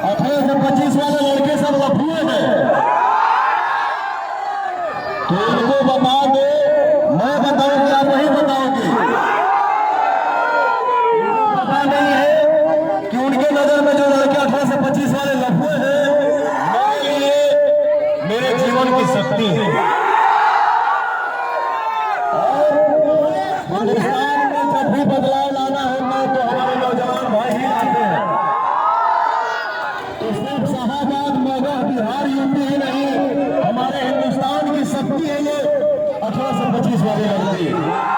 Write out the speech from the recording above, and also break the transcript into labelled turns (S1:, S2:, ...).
S1: 18 से 25 वाले लड़के सब लफुए हैं, तो इनको बता दो, मैं बताऊंगी आप नहीं बताओगे। पता नहीं है कि उनके नजर में जो लड़के 18 से 25 वाले लफुए हैं, मेरे लिए मेरे जीवन की शक्ति है। हिंदुस्तान में जब भी बदलाव लाना होता है तो हमारे नौजवान भाई ही आते हैं। तो सिर्फ शाहबाद, मगध, बिहार, यूपी ही नहीं, हमारे हिंदुस्तान की शक्ति है ये 18 से 25 वाले लड़के।